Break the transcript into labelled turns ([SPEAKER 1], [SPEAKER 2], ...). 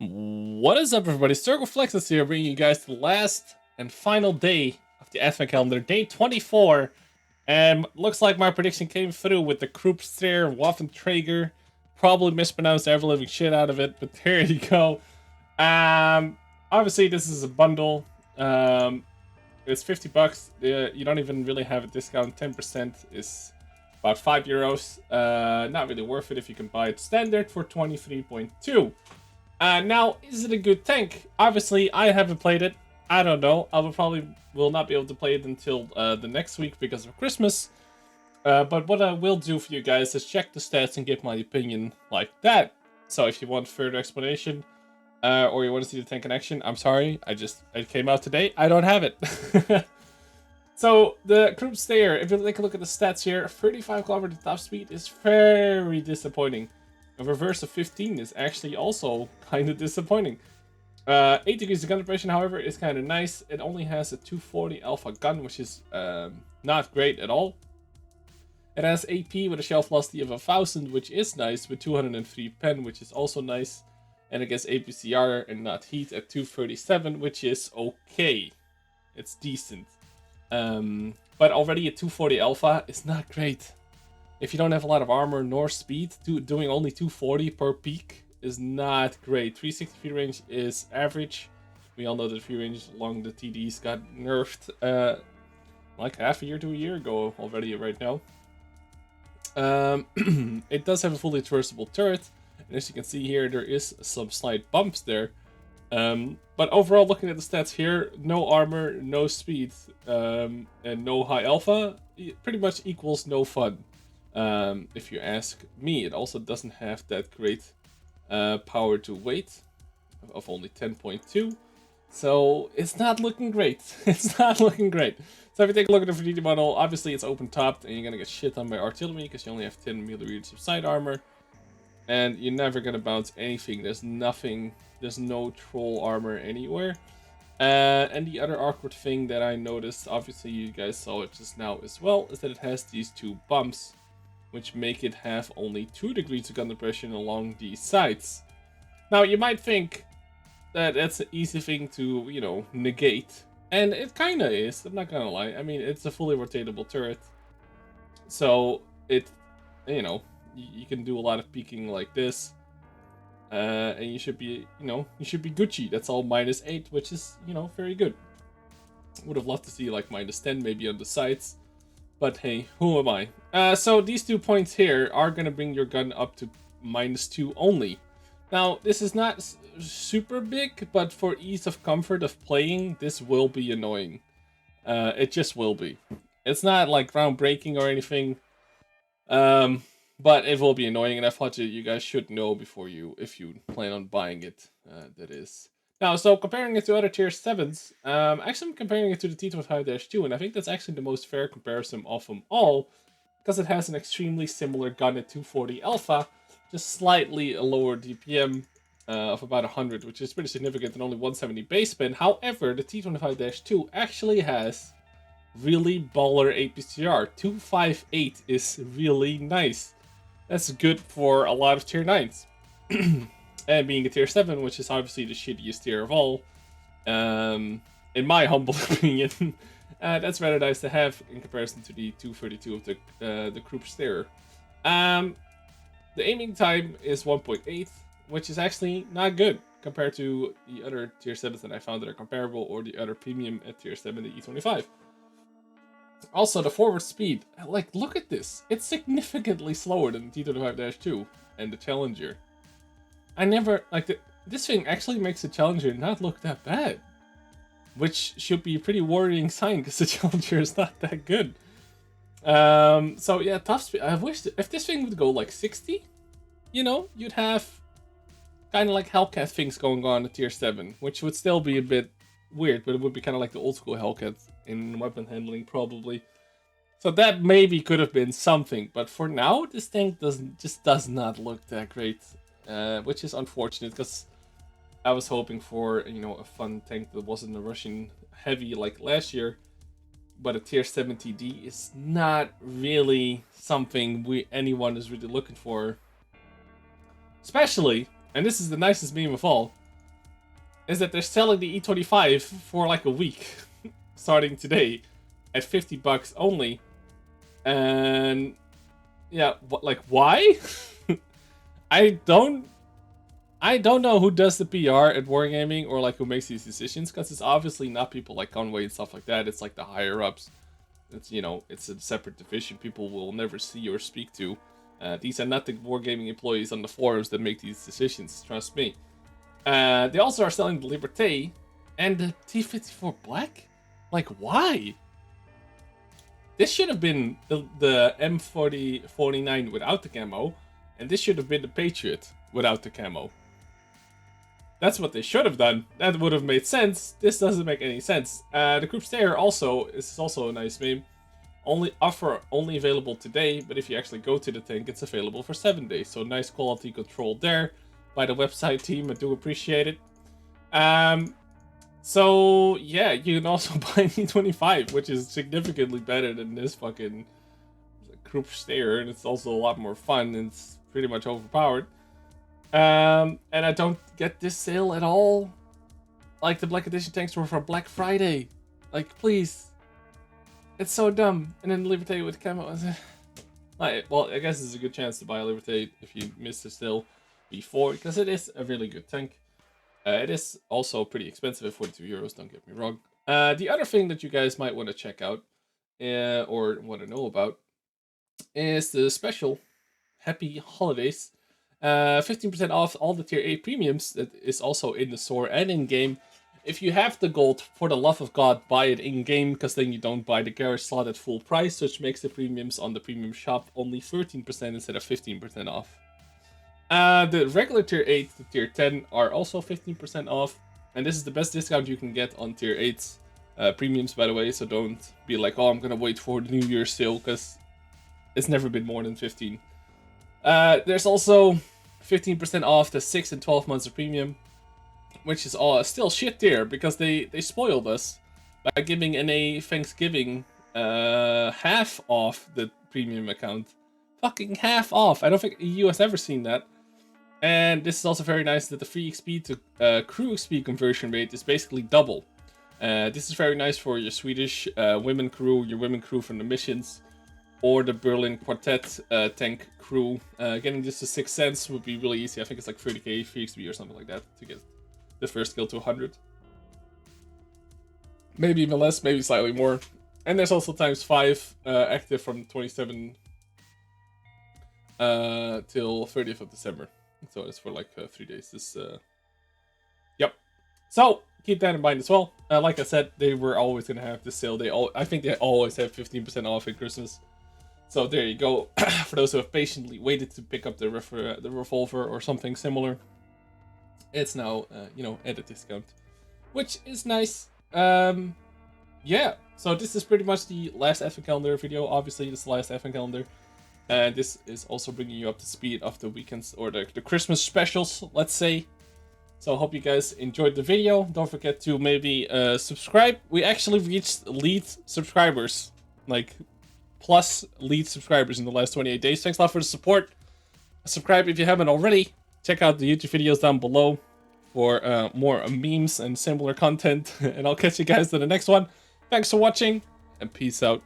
[SPEAKER 1] What is up, everybody? Circon is here, bringing you guys to the last and final day of the Advent calendar, day 24. And looks like my prediction came through with the Kruppster Waffenträger. Probably mispronounced the ever living shit out of it, but there you go. Obviously, this is a bundle. It's 50 bucks. You don't even really have a discount. 10% is about €5. Not really worth it if you can buy it standard for 23.2. Now, is it a good tank? Obviously, I haven't played it. I don't know. I will not be able to play it until the next week because of Christmas. But what I will do for you guys is check the stats and give my opinion like that. So if you want further explanation, or you want to see the tank in action, I'm sorry. It came out today. I don't have it. So the Kruppster, if you take a look at the stats here, 35 kilometer top speed is very disappointing. A reverse of 15 is actually also kind of disappointing. 8 degrees of gun depression, however, is kind of nice. It only has a 240 alpha gun, which is not great at all. It has AP with a shell velocity of 1000, which is nice, with 203 pen, which is also nice. And it gets APCR and not heat at 237, which is okay. It's decent. But already a 240 alpha is not great. If you don't have a lot of armor nor speed, doing only 240 per peak is not great. 360 free range is average. We all know that free range along the TDs got nerfed like half a year to a year ago already right now. It does have a fully traversable turret. And as you can see here, there is some slight bumps there. But overall, looking at the stats here, no armor, no speed, and no high alpha, it pretty much equals no fun. If you ask me, it also doesn't have that great power to weight of only 10.2. So it's not looking great. It's not looking great. So if you take a look at the 3D model, obviously it's open topped and you're going to get shit on by artillery because you only have 10 millimeters of side armor. And you're never going to bounce anything. There's nothing, there's no troll armor anywhere. And the other awkward thing that I noticed, obviously you guys saw it just now as well, is that it has these two bumps, which make it have only 2 degrees of gun depression along these sides. Now, you might think that that's an easy thing to, negate. And it kind of is, I'm not gonna lie. I mean, it's a fully rotatable turret. So, you can do a lot of peeking like this. And you should be, Gucci. That's all -8, which is, very good. Would have loved to see like -10 maybe on the sides. But hey, who am I? So these 2 points here are going to bring your gun up to -2 only. Now, this is not super big, but for ease of comfort of playing, this will be annoying. It just will be. It's not like groundbreaking or anything, but it will be annoying, and I thought you guys should know before if you plan on buying it, that is. Now, so comparing it to other tier 7s, actually I'm comparing it to the T25-2, and I think that's actually the most fair comparison of them all, because it has an extremely similar gun at 240 alpha, just slightly a lower DPM of about 100, which is pretty significant, and only 170 base spin. However, the T25-2 actually has really baller APCR. 258 is really nice. That's good for a lot of tier 9s. And being a tier 7, which is obviously the shittiest tier of all, in my humble opinion, that's rather nice to have in comparison to the 232 of the Kruppster. The aiming time is 1.8, which is actually not good compared to the other tier 7s that I found that are comparable, or the other premium at tier 7, the E25. Also, the forward speed, look at this. It's significantly slower than the T25-2 and the Challenger. I never, this thing actually makes the Challenger not look that bad. Which should be a pretty worrying sign, because the Challenger is not that good. So yeah, top speed. I wish, if this thing would go 60, you'd have kind of like Hellcat things going on at tier 7, which would still be a bit weird, but it would be kind of like the old school Hellcat in weapon handling, probably. So that maybe could have been something, but for now, this tank does not look that great. Which is unfortunate, because I was hoping for, a fun tank that wasn't a Russian heavy like last year. But a tier 7 TD is not really something anyone is really looking for. Especially, and this is the nicest meme of all, is that they're selling the E25 for like a week, starting today, at $50 only. And yeah, like why? I don't know who does the PR at Wargaming or like who makes these decisions, because it's obviously not people like Conway and stuff like that. It's like the higher ups. It's, you know, it's a separate division people will never see or speak to. These are not the Wargaming employees on the forums that make these decisions, trust me. They also are selling the Liberté and the T-54 Black? Like, why? This should have been the M4049 without the camo, and this should have been the Patriot without the camo. That's what they should have done. That would have made sense. This doesn't make any sense. The Group Stayer also is also a nice meme. Only available today, but if you actually go to the tank, it's available for 7 days. So nice quality control there by the website team. I do appreciate it. So yeah, you can also buy an E25, which is significantly better than this fucking Group Stayer, and it's also a lot more fun, and it's pretty much overpowered. And I don't get this sale at all. Like, the Black Edition tanks were for Black Friday. Like, please. It's so dumb. And then Liberté with camo. Well, I guess it's a good chance to buy a Liberté if you missed the sale before, because it is a really good tank. It is also pretty expensive at 42 euros, don't get me wrong. The other thing that you guys might want to check out, or want to know about, is the special Happy Holidays. 15% off all the tier 8 premiums that is also in the store and in-game. If you have the gold, for the love of God, buy it in-game, because then you don't buy the garage slot at full price, which makes the premiums on the premium shop only 13% instead of 15% off. The regular tier 8 to tier 10 are also 15% off, and this is the best discount you can get on tier 8's premiums, by the way, so don't be like, oh, I'm gonna wait for the New Year's sale, because it's never been more than 15. There's also 15% off the 6 and 12 months of premium, which is still shit tier, because they spoiled us by giving NA Thanksgiving half off the premium account. Fucking half off. I don't think EU has ever seen that. And this is also very nice that the free XP to crew XP conversion rate is basically double. This is very nice for your Swedish women crew, your women crew from the missions, or the Berlin Quartet tank crew. Getting this to 6 cents would be really easy. I think it's like 30k free XP or something like that to get the first skill to 100. Maybe even less, maybe slightly more. And there's also ×5 active from 27 till 30th of December. So it's for like 3 days. This, yep. So keep that in mind as well. Like I said, they were always gonna have this sale. I think they always have 15% off at Christmas. So there you go. For those who have patiently waited to pick up the revolver or something similar, it's now you know, at a discount, which is nice. Yeah. So this is pretty much the last advent calendar video. Obviously, this is the last advent calendar. And this is also bringing you up to speed of the weekends, or the Christmas specials, let's say. So I hope you guys enjoyed the video. Don't forget to maybe subscribe. We actually reached lead subscribers, like plus lead subscribers in the last 28 days. Thanks a lot for the support. Subscribe if you haven't already. Check out the YouTube videos down below for more memes and similar content. And I'll catch you guys in the next one. Thanks for watching, and peace out.